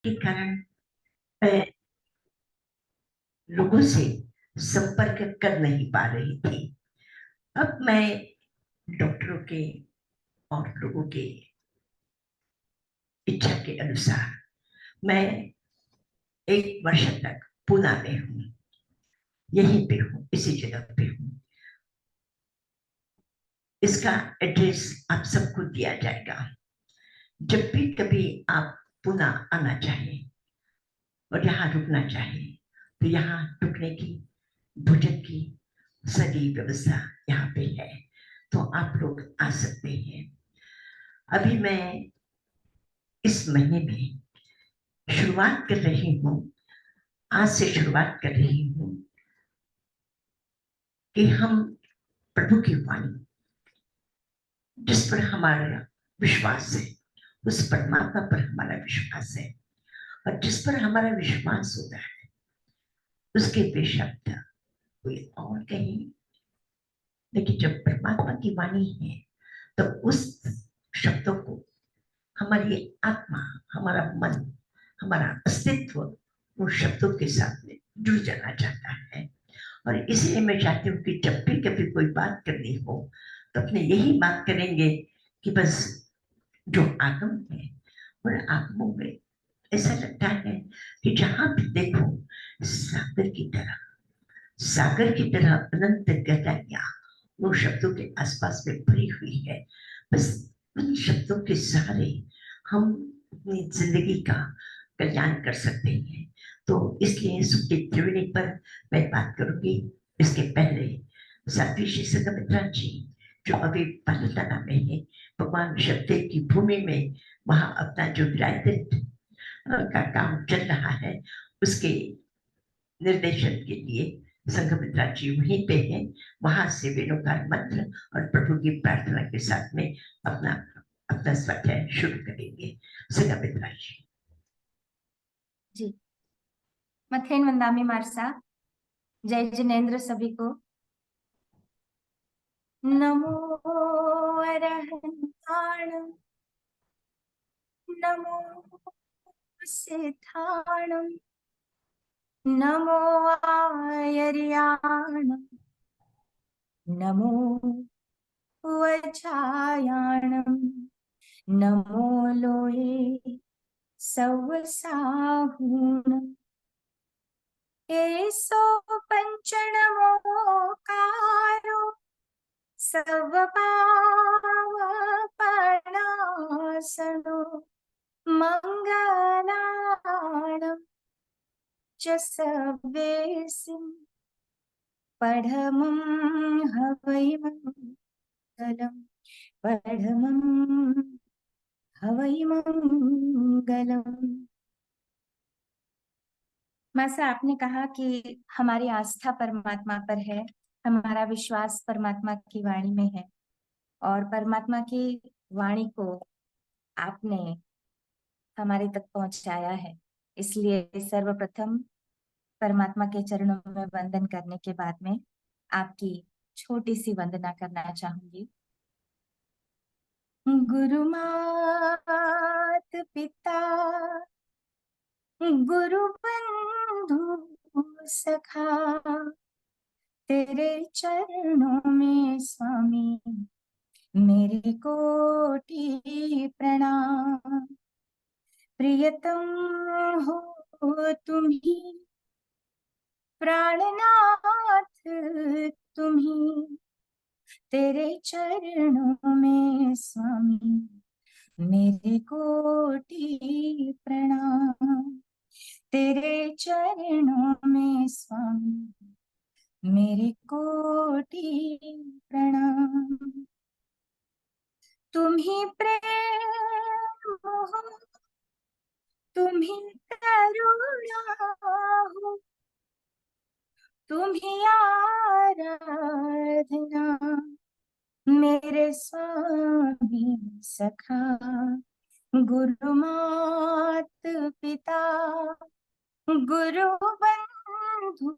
के कारण मैं लोगों से संपर्क कर नहीं पा रही थी। अब मैं डॉक्टरों के और लोगों के इच्छा के अनुसार मैं 1 वर्ष तक पुणे में हूँ, यहीं पे हूँ, इसी जगह पे हूँ। इसका एड्रेस आप सबको दिया जाएगा। जब भी कभी आप पुणे आना चाहें और यहाँ रुकना चाहें तो यहाँ रुकने की, भोजन की सारी व्यवस्था यहाँ पे है, तो आप लोग आ सकते हैं। अभी मैं इस महीने में शुरुआत कर रही हूँ, आज से शुरुआत कर रही हूँ कि हम प्रभु की वाणी, जिस पर हमारा विश्वास है, उस परमात्मा पर हमारा विश्वास है, और जिस पर हमारा विश्वास होता है उसके वे शब्द कोई और कहीं, लेकिन जब परमात्मा की वाणी है तो उस शब्दों को हमारी आत्मा, हमारा मन, हमारा अस्तित्व उन शब्दों के साथ में जुड़ जाना चाहता है। और इसलिए मैं चाहती हूँ कि जब भी कभी कोई बात करनी हो तो अपने यही बात करेंगे कि बस जो आगम है उन आगमों में ऐसा लगता है कि जहां भी देखो सागर की तरह, सागर की तरह अनंत गहराइयां उन शब्दों के आसपास में भरी हुई है। बस उन शब्दों के सहारे हम अपनी जिंदगी का कल्याण कर सकते हैं। तो इसलिए सुखी त्रिवेणी पर मैं बात करूंगी। इसके पहले साध्वी श्री संघमित्रा जी, जो अभी पालिताना में है, भगवान शक्ति की भूमि में, वहां अपना जो विरायत का काम चल रहा है, उसके निर्देशन के लिए संघमित्रा जी वहीं पे हैं। वहां से वेणुकार मंत्र और प्रभु की प्रार्थना के साथ में अपना अपना स्वाध्याय शुरू करेंगे। संघमित्रा जी। जी, मथेन वंदामी मारसा। जय जिनेन्द्र सभी को। नमो अरहंताण, नमो सिद्धाणं, नमो आयर्याण, नमो वज्रायाणं, नमो लोये सवसाहूण। एसो पंचनमोकारो सर्वपावपणासनो, मंगलाणं च सव्येसिं पढमं हवै मंगलम्, पढमं हवै मंगलम्। मासा, आपने कहा कि हमारी आस्था परमात्मा पर है, हमारा विश्वास परमात्मा की वाणी में है, और परमात्मा की वाणी को आपने हमारे तक पहुंचाया है। इसलिए सर्वप्रथम परमात्मा के चरणों में वंदन करने के बाद में आपकी छोटी सी वंदना करना चाहूंगी। गुरु मात पिता, गुरु बंधु सखा, तेरे चरणों में स्वामी मेरी कोटि प्रणाम। प्रियतम हो तुम्ही, प्राणनाथ तुम्ही, तेरे चरणों में स्वामी मेरी कोटि प्रणाम। तेरे चरणों में स्वामी मेरी कोटि प्रणाम। तुम ही प्रेम हो, तुम ही करुणा हो, तुम ही आराधना मेरे स्वामी सखा। गुरु मात पिता, गुरु बंधु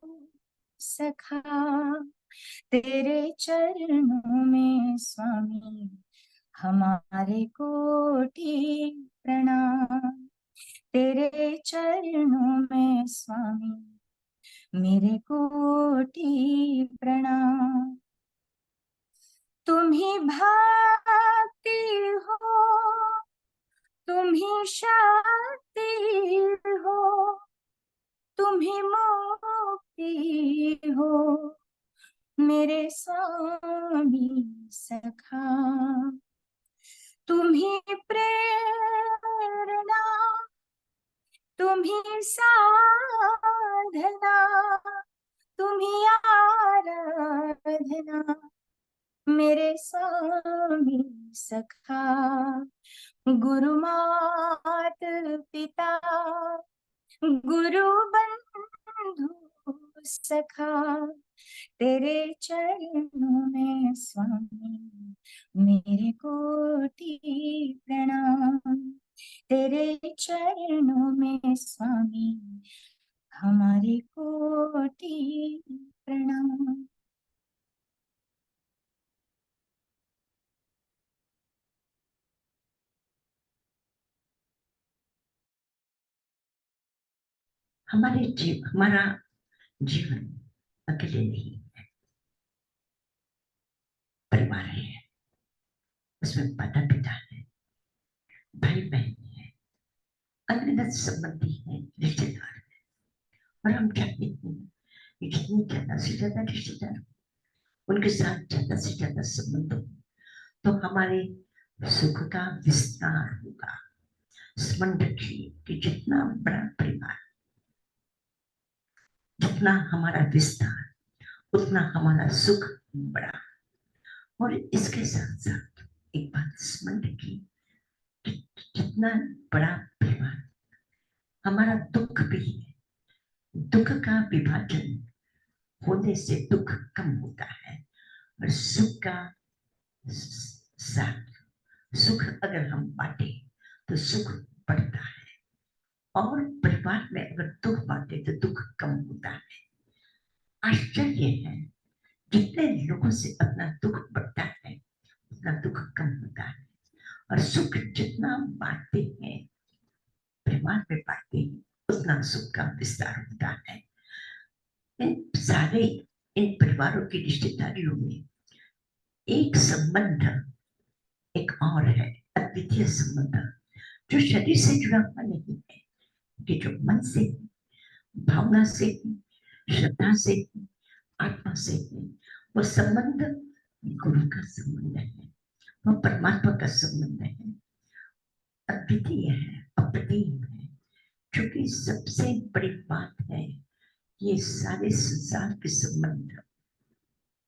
सखा, तेरे चरणों में स्वामी हमारे कोटि प्रणाम। तेरे चरणों में स्वामी मेरे कोटि प्रणाम। तुम ही भक्ति हो, तुम ही शक्ति हो, तुम ही मुक्ति हो, मेरे स्वामी सखा। तुम ही प्रेरणा, तुम ही साधना, तुम ही आराधना, मेरे स्वामी सखा। गुरु मात पिता, गुरु बंधु सखा, तेरे चरणों में स्वामी मेरे कोटि प्रणाम। तेरे चरणों में स्वामी हमारे कोटि प्रणाम। हमारा जीवन अकेले नहीं है, परिवार है, उसमें माता पिता है, भाई बहन है, अनगिनत संबंधी है, रिश्तेदार है। और हम चाहते हैं कि जितनी ज्यादा से ज्यादा रिश्तेदार उनके साथ ज्यादा से ज्यादा संबंध हो, तो हमारे सुख का विस्तार होगा। स्मरण रखिए कि जितना बड़ा परिवार, जितना हमारा विस्तार, उतना हमारा सुख बड़ा। और इसके साथ साथ एक बात स्मरण रखिए कि जितना बड़ा परिवार, हमारा दुख भी है। दुख का विभाजन होने से दुख कम होता है, और सुख का साथ, सुख अगर हम बांटे तो सुख बढ़ता है, और परिवार में अगर दुख बांटे तो दुख कम होता है। आश्चर्य है, जितने लोगों से अपना दुख बढ़ता है उतना दुख कम होता है, और सुख जितना बांटते हैं, परिवार में बांटते हैं, उतना सुख का विस्तार होता है। इन परिवारों की रिश्तेदारियों में एक संबंध एक और है, अद्वितीय संबंध, जो शरीर से जुड़ा हुआ नहीं है, कि जो मन से, भावना से, श्रद्धा से, आत्मा से है। वो संबंध गुरु का संबंध है, वो परमात्मा का संबंध है, अद्वितीय है, अप्रतिम है। क्योंकि सबसे बड़ी बात है, ये सारे संसार के संबंध,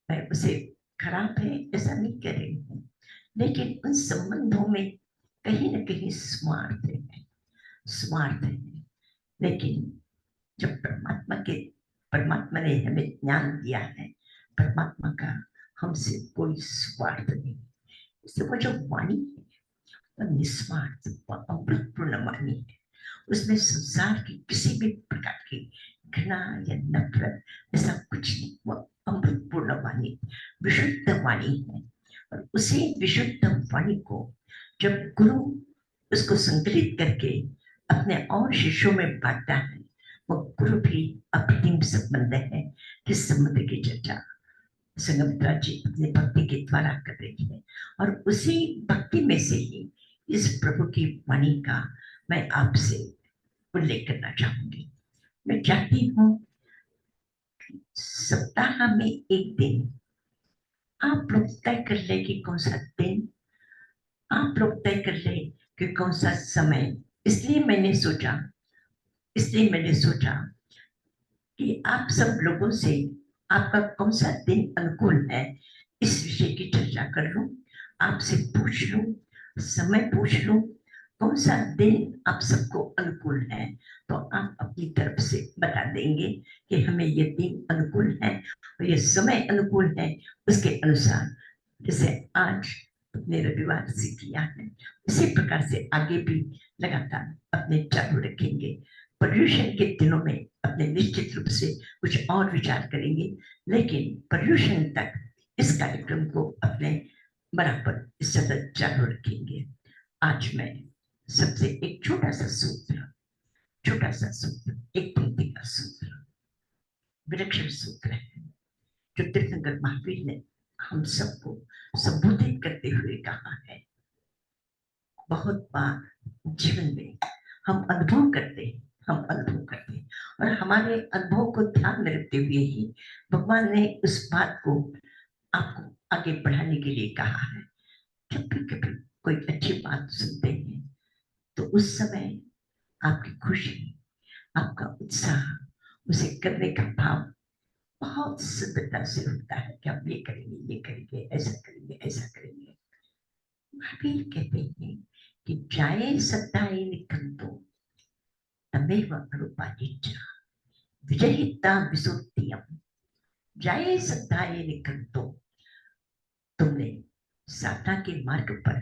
मैं उसे खराब है ऐसा नहीं कह रही हूँ, लेकिन उन संबंधों में कहीं ना कहीं स्वार्थ है, स्वार्थ है। लेकिन जब परमात्मा ने हमें ज्ञान दिया है, परमात्मा का हमसे कोई स्वार्थ नहीं। इसलिए वो जो वाणी है वो निस्वार्थ, वो अमृतपूर्ण वाणी है। उसमें संसार की किसी भी प्रकार की घृणा या नफरत ऐसा कुछ नहीं। वो अमृतपूर्ण वाणी, विशुद्ध वाणी है। और उसी विशुद्ध वाणी को जब गुरु उसको संकलित करके अपने और शिष्यों में बांटता है, वो गुरु भी अप्रतिम संबंध है, जिस संबंध की चर्चा संगमित्रा जी अपने भक्ति के द्वारा कर रही है। और उसी भक्ति में से ही इस प्रभु की वाणी का मैं आपसे उल्लेख करना चाहूंगी। मैं चाहती हूँ सप्ताह में एक दिन आप लोग तय कर ले कि कौन सा दिन, आप लोग तय कर ले कि कौन सा समय। इसलिए मैंने सोचा कि आप सब लोगों से आपका कौन सा दिन अनुकूल है, इस विषय की चर्चा कर लूं, आपसे पूछ लूं, समय पूछ लूं, कौन सा दिन आप सबको अनुकूल है। तो आप अपनी तरफ से बता देंगे कि हमें ये दिन अनुकूल है और ये समय अनुकूल है। उसके अनुसार, जैसे आज अपने रविवार से किया है, इसी प्रकार से आगे भी लगातार अपने चालू रखेंगे। पर्यूषण के दिनों में अपने निश्चित रूप से कुछ और विचार करेंगे, लेकिन पर्यूषण तक इस कार्यक्रम को अपने बराबर सतत चालू रखेंगे। आज मैं सबसे एक छोटा सा सूत्र छोटा सा सूत्र, एक पंक्ति का सूत्र, विलक्षण सूत्र है जो तीर्थंकर महावीर ने हम सबको संबोधित करते हुए कहा है। बहुत बार जीवन में हम अनुभव करते हैं, और हमारे अनुभव को ध्यान में रखते हुए ही भगवान ने उस बात को आपको आगे बढ़ाने के लिए कहा है। जब भी कभी कोई अच्छी बात सुनते हैं तो उस समय आपकी खुशी, आपका उत्साह, उसे करने का भाव बहुत शुद्धता से होता है कि हम ये करेंगे, ऐसा करेंगे, ऐसा करेंगे। महावीर कहते हैं कि जाए सत्ताए निकंतो तमेव अनुपादित्य विजयिता विसुत्तियम। जाए सत्ताए निकंतो, तुमने साधना के मार्ग पर,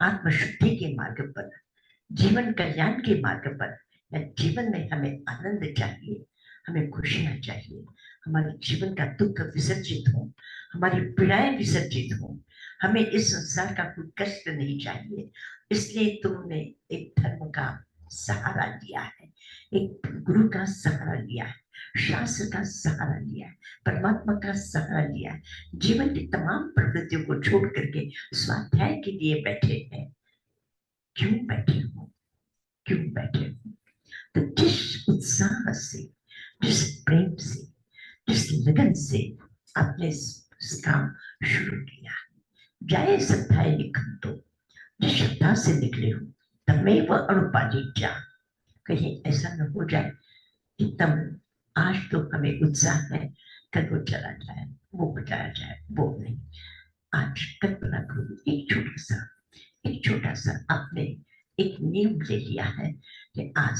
आत्मशुद्धि के मार्ग पर, जीवन कल्याण के मार्ग पर, या जीवन में हमें आनंद चाहिए, हमें खुशियां चाहिए, हमारे जीवन का दुख विसर्जित हो, हमारी पीड़ाएं विसर्जित हो, हमें इस संसार का कोई कष्ट नहीं चाहिए। इसलिए तुमने एक धर्म का सहारा लिया है, एक गुरु का सहारा लिया है, शास्त्र का सहारा लिया है, परमात्मा का सहारा लिया है। जीवन की तमाम प्रवृत्तियों को छोड़ करके स्वाध्याय के लिए बैठे हैं। क्यों बैठे हो? क्यों बैठे हो? तो जिस उत्साह से, जिस प्रेम से, जिस लगन से आपने इस काम शुरू किया, जाए सत्ताए निकंतो, जिस श्रद्धा से निकले हो, तमेव अनुपादित्य। कहीं ऐसा न हो जाए कि तब आज तो हमें उत्साह है, कल वो चला जाए, वो बचाया जाए, वो नहीं। आज कल्पना करो, एक छोटा सा आपने एक नियम ले लिया है कि आज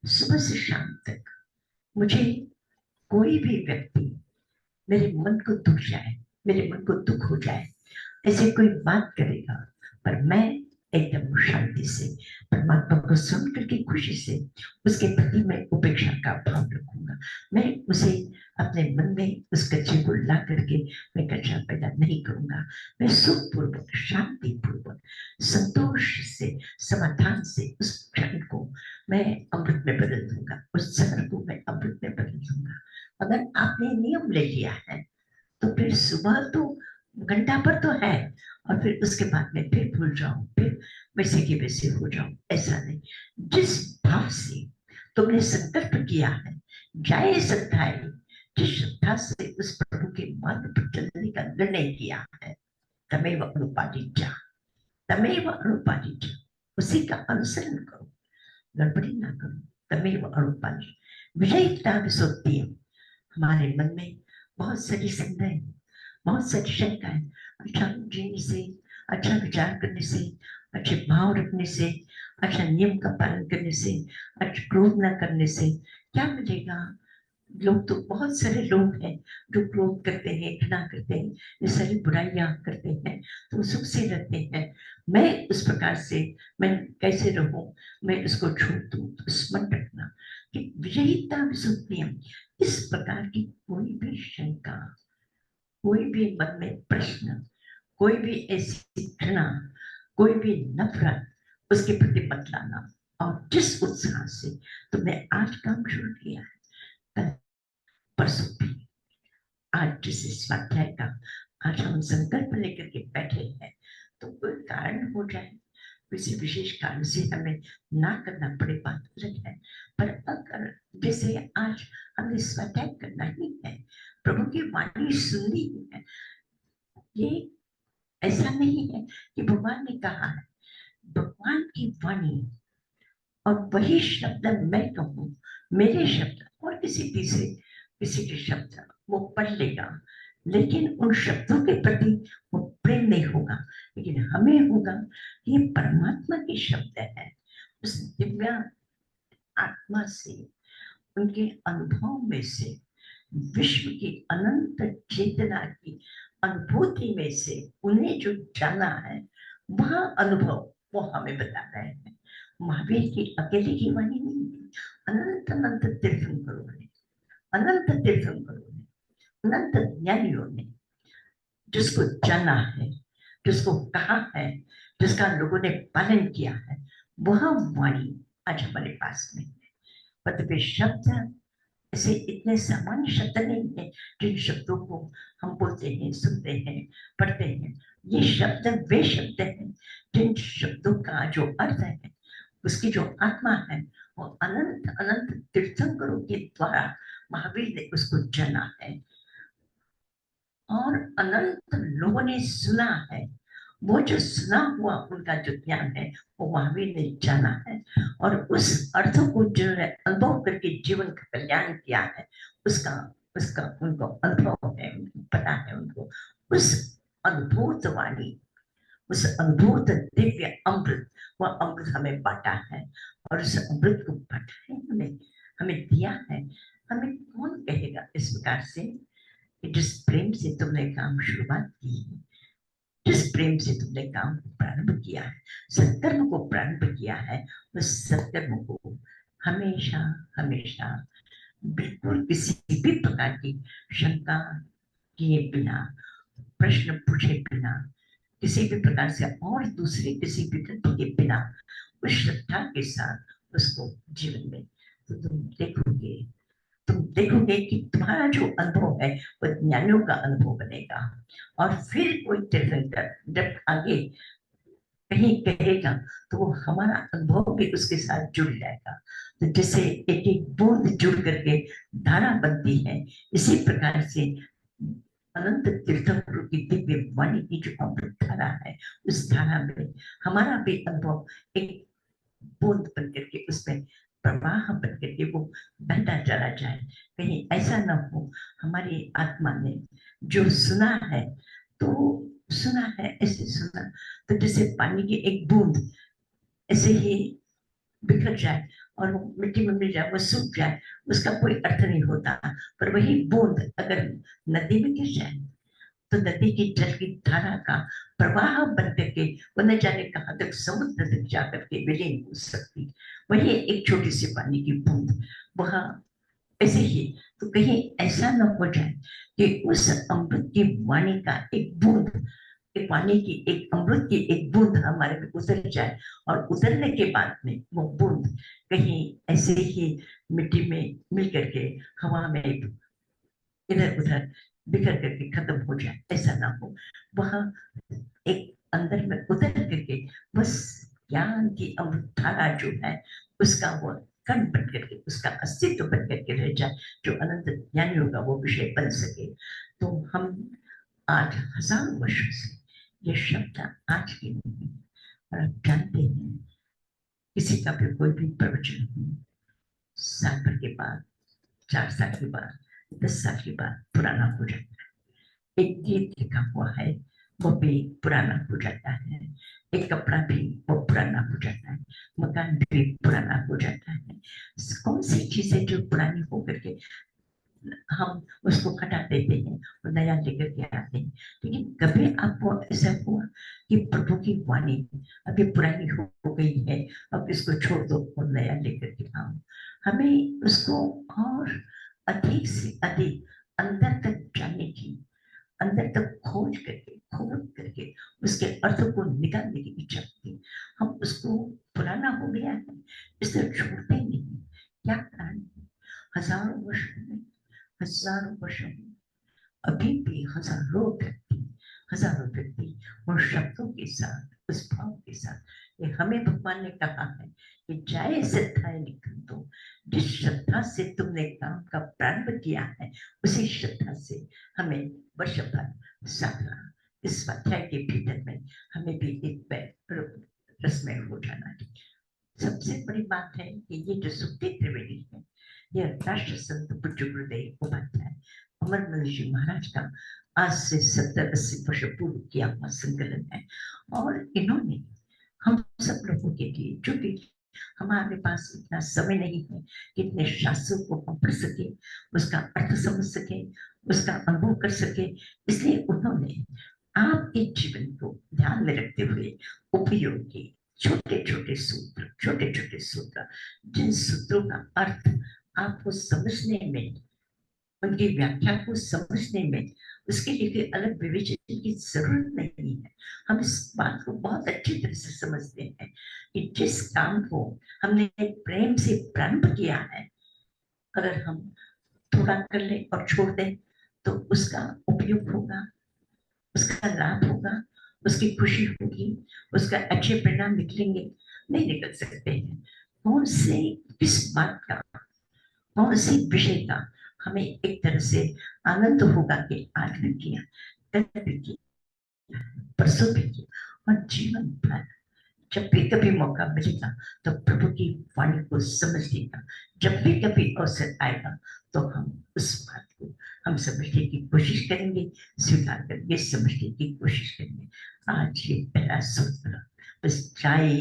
सुबह से शाम तक मुझे कोई भी व्यक्ति मेरे मन को दुख जाए, मेरे मन को दुख हो जाए, ऐसे कोई बात करेगा, पर मैं एकदम शांति से परमात्मा को सुन करके खुशी से उसके प्रति मैं उपेक्षा का भाव रखूंगा। मैं उसे अपने मन में उस कच्चे को ला करके मैं कच्चा पैदा नहीं करूंगा। मैं सुखपूर्वक, शांति पूर्वक, संतोष से, समाधान से उस क्षण को मैं अमृत में बदल दूंगा, उस क्षण को मैं अमृत में बदल दूंगा। अगर आपने नियम ले लिया है तो फिर सुबह तो घंटा पर तो है, और फिर उसके बाद में फिर भूल जाऊं, फिर वैसे की वैसे हो जाऊं, ऐसा नहीं। जिस भाव से तुमने संकल्प किया है, जाए सत्ताए, जिस श्रद्धा से उस प्रभु के मार्ग पर चलने का निर्णय किया है, तमेव अनुपादित्य, तमेव अनुपादित्य, उसी का अनुसरण करो, गड़बड़ी ना करो। तमेव अनुपादित्य विजयिता विसुत्तियम। हमारे मन में बहुत सारी संदेह, बहुत सारी शंका है। अच्छा जीने से, अच्छा विचार करने से, अच्छे भाव रखने से, अच्छा नियम का पालन करने से, अच्छा क्रोध न करने से क्या मिलेगा? लोग तो बहुत सारे लोग हैं जो क्रोध करते हैं, घृणा करते हैं, ये सारी बुराइयां करते हैं, तो सुख से रहते हैं। मैं उस प्रकार से मैं कैसे रहूं? मैं उसको छोड़ दूं? तो स्मरण रखना कि विजयिता विसुत्तियम। इस प्रकार की कोई भी शंका, कोई भी मन में प्रश्न, कोई भी ऐसी घृणा, कोई भी नफरत उसके प्रति मत लाना। और जिस उत्साह से तुमने आज काम शुरू किया है, कल परसों भी, आज जिस स्वाध्याय का आज हम संकल्प लेकर के बैठे हैं, तो कोई कारण हो जाए, किसी विशेष कारण से हमें ना करना पड़े, बात अलग है। पर अगर जैसे आज हमें स्वाध्याय करना ही है, प्रभु की वाणी सुननी ही है, ये ऐसा नहीं है कि भगवान ने कहा है, भगवान की वाणी और वही शब्द मैं कहूँ, मेरे शब्द और किसी तीसरे किसी के शब्द वो पढ़ लेगा, लेकिन उन शब्दों के प्रति वो प्रेम नहीं होगा। लेकिन हमें होगा कि ये परमात्मा के शब्द है, उस दिव्य आत्मा से, उनके अनुभव में से, विश्व की अनंत चेतना की अनुभूति में से उन्हें जो जाना है, वह अनुभव वो हमें बता रहे हैं। महावीर की अकेले की वाणी नहीं है, अनंत अनंत तीर्थंकरों ने, अनंत तीर्थंकरों ने, अनंत ज्ञानियों ने जिसको जाना है, जिसको कहा है, जिसका लोगों ने पालन किया है, वह वाणी आज हमारे पास में है। परंतु वे शब्द ऐसे इतने सामान्य शब्द नहीं है जिन शब्दों को हम बोलते हैं, सुनते हैं, पढ़ते हैं। ये शब्द वे शब्द हैं जिन शब्दों का जो अर्थ है, उसकी जो आत्मा है, वो अनंत अनंत तीर्थंकरों के द्वारा महावीर ने उसको जाना है और अनंत लोगों ने सुना है। वो जो सुना हुआ उनका जो ज्ञान है वो महावीर ने जाना है और उस अर्थ को जिन्होंने अनुभव करके जीवन का कल्याण किया है, उसका उसका उनको अनुभव है, उनको पता है, उनको उस अद्भुत वाणी, उस अद्भुत दिव्य अमृत, वह अमृत हमें बांटा है और उस अमृत को बांटा है, हमें हमें दिया है। हमें कौन कहेगा इस प्रकार से कि जिस प्रेम से तुमने काम शुरुआत की है, जिस प्रेम से तुमने काम प्रारंभ किया है, सत्कर्म को प्रारंभ किया है, उस सत्कर्म को हमेशा हमेशा बिल्कुल किसी भी प्रकार की शंका किए बिना, प्रश्न पूछे बिना, किसी भी प्रकार से और दूसरे किसी विकल्प के बिना उस श्रद्धा के साथ उसको जीवन में तो तुम देखोगे कि तुम्हारा जो अनुभव है वो ज्ञानियों का अनुभव बनेगा। और फिर कोई तीर्थंकर जब आगे कहीं कहेगा तो वो हमारा अनुभव भी उसके साथ जुड़ जाएगा। तो जैसे एक एक बूंद जुड़ करके धारा बनती है, इसी प्रकार से अनंत तीर्थंकरों की दिव्य वाणी की जो अमृत धारा है, उस धारा में हमारा भी अनुभव एक बूंद बन करके उसमें प्रवाह बन करके वो बहता चला जाए। कहीं ऐसा ना हो हमारी आत्मा ने जो सुना है, तो सुना है ऐसे सुना, तो जैसे पानी की एक बूंद ऐसे ही बिखर जाए और वो मिट्टी में मिल जाए, वो सूख जाए, उसका कोई अर्थ नहीं होता। पर वही बूंद अगर नदी में गिर जाए तो नदी की जल की धारा का प्रवाह बन करके वो न जाने कहां तक समुद्र तक जाकर के विलीन हो सकती। वही एक छोटी सी पानी की बूंद वहां ऐसे ही। तो कहीं ऐसा न हो जाए कि उस अमृत की वाणी का एक बूंद, एक पानी की एक अमृत की एक बूंद हमारे में उतर जाए और उतरने के बाद में वो बूंद कहीं ऐसे ही मिट्टी में मिल करके हवा में इधर उधर बिखर करके खत्म हो जाए, ऐसा ना हो। वहां एक अंदर में उतर करके बस ज्ञान की अमृत धारा जो है उसका वो कण बन करके, उसका अस्तित्व बन करके रह जाए, जो अनंत ज्ञानियों का वो विषय बन सके। तो हम आज हजारों वर्षों से ये शब्द आज की नहीं, और आप जानते हैं किसी का भी कोई भी प्रवचन हो, साल भर के बाद, 4 साल के बाद, 10 साल के बाद पुराना हो जाता है। एक गीत लिखा हुआ है वो भी पुराना हो जाता है, एक कपड़ा भी वो पुराना हो जाता है, मकान भी पुराना हो जाता है। कौन सी चीजें जो पुरानी होकर के हम उसको हटा देते हैं और नया लेकर के आते हैं। लेकिन कभी आपको ऐसा हुआ कि प्रभु की वाणी अभी पुरानी हो गई है, अब इसको छोड़ दो और नया लेकर के आओ। हमें उसको और अधिक से अधिक अंदर तक जाने की, अंदर तक खोज करके उसके अर्थ को निकालने की इच्छा होती। हम उसको पुराना हो गया है इसलिए छोड़ते नहीं। क्या कारण है? हजारों वर्षों में, हजारों वर्षों में अभी भी हजारों व्यक्ति उन शब्दों के साथ, उस भाव के साथ, ये हमें भगवान ने कहा है कि जाए श्रद्धाएं निकल दो। जिस श्रद्धा से तुमने काम का प्रारंभ किया है उसी श्रद्धा से हमें वर्ष भर साधना, इस स्वाध्याय के भीतर में हमें भी एक रसमय हो जाना चाहिए। सबसे बड़ी बात है कि ये जो सुखदेव त्रिवेदी है, यह राष्ट्र संत पूज्य गुरुदेव उपाध्याय अमरमल जी महाराज का आज से 70-80 वर्ष पूर्व किया हुआ संकलन है। और इन्होंने हम सब लोगों के लिए, जो भी हमारे पास इतना समय नहीं है कि इतने शास्त्रों को हम पढ़ सके, उसका अर्थ समझ सके, उसका अनुभव कर सके, इसलिए उन्होंने आपके जीवन को ध्यान में रखते हुए उपयोगी छोटे छोटे सूत्र, जिन सूत्रों का अर्थ आपको समझने में, उनकी व्याख्या को समझने में, उसके लिए कोई अलग विवेचन की जरूरत नहीं है। हम इस बात को बहुत अच्छी तरह से समझते हैं कि जिस काम को हमने प्रेम से प्रारंभ किया है, अगर हम थोड़ा कर ले और छोड़ दें तो उसका उपयोग होगा, उसका लाभ होगा, उसकी खुशी होगी, उसका अच्छे परिणाम निकलेंगे, नहीं निकल सकते हैं। कौन से किस बात का, कौन सी विषय का हमें एक तरह से आनंद होगा कि आज भी किया, कल भी किया, परसों भी किया, और जीवन भर जब भी कभी मौका मिलेगा तो प्रभु की वाणी को समझने का, जब भी कभी अवसर आएगा तो हम उस बात को हम समझने की कोशिश करेंगे, स्वीकार करेंगे, समझने की कोशिश करेंगे। आज ये पहला सूत्र बस जाए,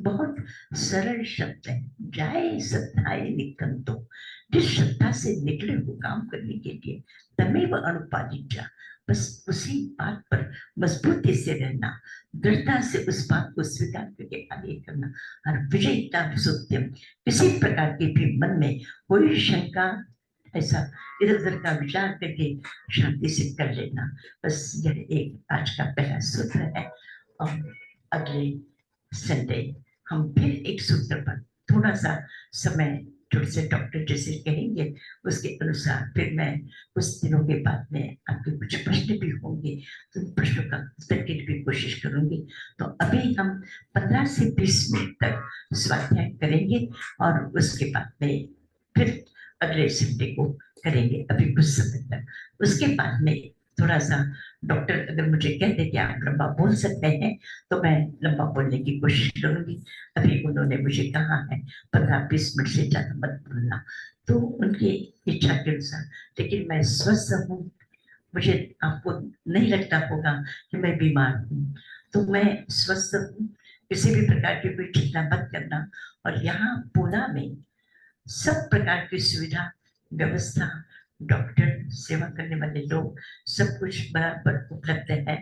बहुत सरल शब्द है, जाए सत्ताए निकंतो, जिस श्रद्धा से निकले हो काम करने के लिए, तमेव अनुपादित, बस उसी बात पर मजबूती से रहना, दृढ़ता से उस बात को स्वीकार करके आगे करना, और विजयता सत्यम, किसी प्रकार के भी मन में कोई शंका, ऐसा इधर उधर का विचार करके शांति से कर लेना। बस यह एक आज का पहला सूत्र है। और अगले संडे हम फिर एक सूत्र पर थोड़ा सा समय, थोड़े से डॉक्टर जैसे कहेंगे उसके अनुसार फिर मैं कुछ दिनों के बाद में आपके कुछ प्रश्न भी होंगे तो उन प्रश्नों का उत्तर के लिए भी कोशिश करूंगी। तो अभी हम 15 से 20 मिनट तक स्वाध्याय करेंगे और उसके बाद में फिर अगले संडे को करेंगे अभी कुछ समय तक। उसके बाद में थोड़ा सा डॉक्टर अगर मुझे कह दे कि आप लंबा बोल सकते हैं तो मैं लंबा बोलने की कोशिश करूंगी। अभी उन्होंने मुझे कहा है 15-20 मिनट से ज्यादा मत बोलना, तो उनकी इच्छा के अनुसार, लेकिन मैं स्वस्थ हूँ, मुझे आपको नहीं लगता होगा कि मैं बीमार हूँ, तो मैं स्वस्थ हूँ, किसी भी प्रकार की कोई चिंता मत करना। और यहाँ पूना में सब प्रकार की सुविधा व्यवस्था, डॉक्टर, सेवा करने वाले लोग, सब कुछ बराबर उपलब्ध है।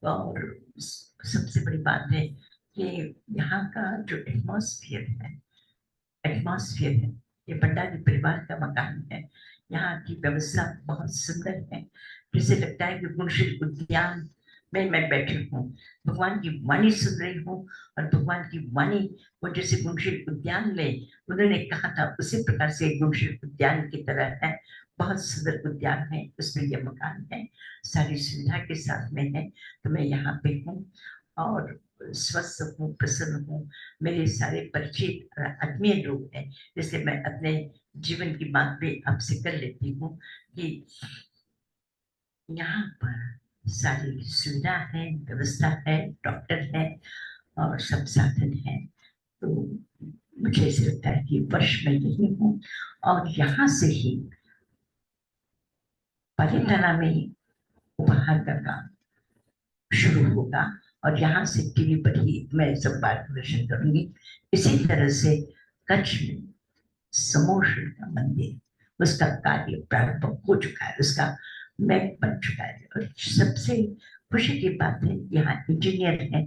और सबसे बड़ी बात है कि यहाँ का जो एटमॉस्फेयर है, ये भंडारी परिवार का मकान है, यहाँ की व्यवस्था बहुत सुंदर है। जैसे लगता है कि गुणशील उद्यान में मैं बैठी हूँ, भगवान की वाणी सुन रही हूँ, और भगवान की वाणी वो जैसे गुणशील उद्यान में उन्होंने कहा था उसी प्रकार से गुणशील उद्यान की तरह है। बहुत सुंदर उद्यान है, उसमें यह मकान है, सारी सुविधा के साथ में है। तो मैं यहाँ पे हूँ और स्वस्थ हूँ, प्रसन्न हूँ। मेरे सारे परिचित आत्मीय लोग हैं, जैसे मैं अपने जीवन की बात भी आपसे कर लेती हूँ कि यहाँ पर सारी सुविधा है, व्यवस्था है, डॉक्टर है और सब साधन है। तो मुझे ऐसे लगता है कि वर्ष में यही हूँ और यहाँ से ही पालिताना में उपहार का काम शुरू होगा और यहाँ से टीवी पर ही मैं सब बात प्रदर्शन करूंगी। इसी तरह से कच्छ में समोशन का मंदिर, उसका कार्य प्रारंभ हो चुका है, उसका मैप बन चुका है। और सबसे खुशी की बात है यहाँ इंजीनियर है,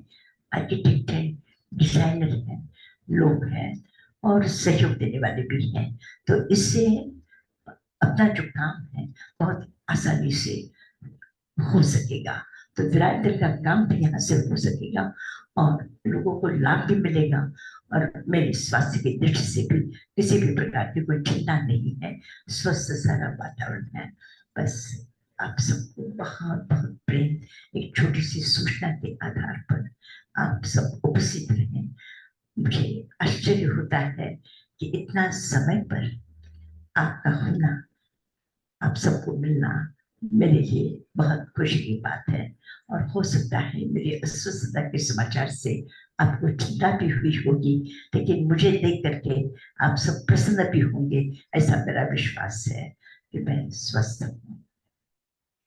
आर्किटेक्ट है, डिजाइनर है, लोग हैं और सहयोग देने वाले भी हैं। तो इससे अपना जो काम है बहुत आसानी से हो सकेगा। तो विराट दल का काम भी यहाँ से हो सकेगा और लोगों को लाभ भी मिलेगा। और मेरे स्वास्थ्य की दृष्टि से भी किसी भी प्रकार की कोई चिंता नहीं है, स्वस्थ सारा वातावरण है। बस आप सबको बहुत बहुत प्रेम। एक छोटी सी सूचना के आधार पर आप सब उपस्थित रहें। मुझे आश्चर्य होता है कि इतना समय पर आपका होना, आप सबको मिलना मेरे लिए बहुत खुशी की बात है। और हो सकता है मेरी अस्वस्थता के समाचार से आपको चिंता भी हुई होगी, लेकिन मुझे देख करके आप सब प्रसन्न भी होंगे, ऐसा मेरा विश्वास है कि मैं स्वस्थ हूँ।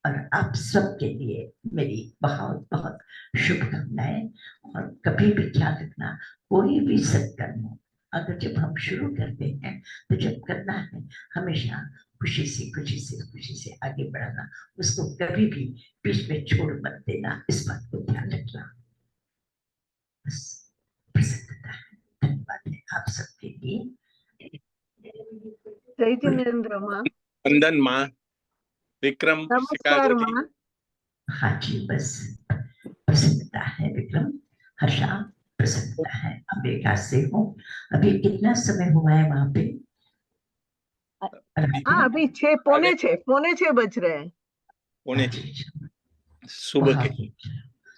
और आप सबके लिए मेरी बहुत बहुत शुभकामनाएं। और कभी भी ख्याल रखना, कोई भी सत्कर्म हो, अगर जब हम शुरू करते हैं तो जब करना है हमेशा खुशी से आगे बढ़ाना, उसको कभी भी बीच में छोड़ मत देना, इस बात को ध्यान रखना। बस प्रसन्नता है, धन्यवाद है आप सबके लिए। चैतन्येंद्र माँ, वंदन माँ, विक्रम नमस्कार शिकागो जी, माँ। हाँ जी, बस प्रसन्नता है विक्रम, हर्षा, प्रसन्नता है। अमेरिका से हूँ। अभी कितना समय हुआ है वहां पे? हाँ, अभी 6 पौने छह बज रहे हैं। पौने सुबह के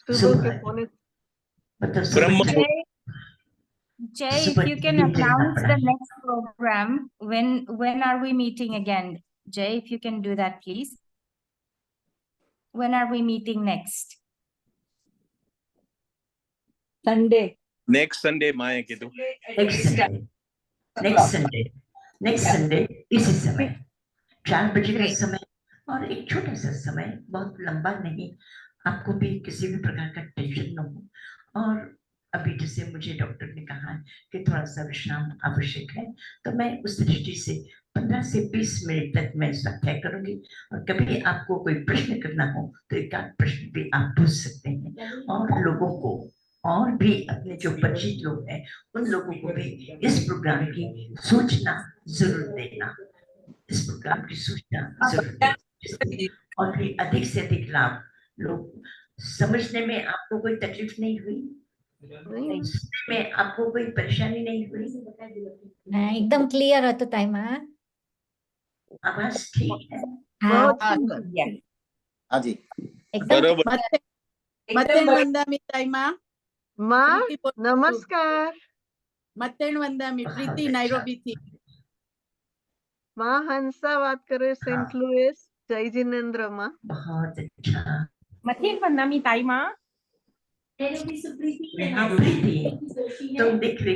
सुबह के पौने। मतलब ब्रह्म सुबह Jay, if सुबह you can दिन जगना announce पड़ा the है। next program, when are we meeting again? Jay, if you can do that, please. When are we meeting next? Sunday. Next Sunday माए कीधु नेक्स्ट संडे इसी समय 4 बजे का समय, और एक छोटा सा समय, बहुत लंबा नहीं, आपको भी किसी भी प्रकार का टेंशन न हो। और अभी जैसे मुझे डॉक्टर ने कहा कि थोड़ा सा विश्राम आवश्यक है, तो मैं उस दृष्टि से 15 से 20 मिनट तक मैं स्वाध्याय करूंगी। और कभी आपको कोई प्रश्न करना हो तो एक आध प्रश्न भी आप पूछ सकते हैं, और लोगों को, और भी अपने जो परिचित लोग हैं उन लोगों को भी इस प्रोग्राम की सूचना जरूर देना, इस प्रोग्राम की सूचना जरूर देना, जिससे और भी अधिक से अधिक लाभ लोग। समझने में आपको कोई तकलीफ नहीं हुई? सुनने में आपको कोई परेशानी नहीं हुई? एकदम क्लियर होतो ताई मा. आवाज ठीक है? बहुत हाँ, सुंदर. हाँ जी, एकदम बरोबर मत्तेन वंदामि ताईमा. माँ प्रीति बोलतो. नमस्कार. मत्तेन वंदामि प्रीति नायरोबी थी. माँ हंसा बात करे सेंट लुइस. जय जिनेन्द्र माँ. बहुत अच्छा। मत्तेन वंदामि ताईमा. हाँ, प्रीति, तुम दिख रही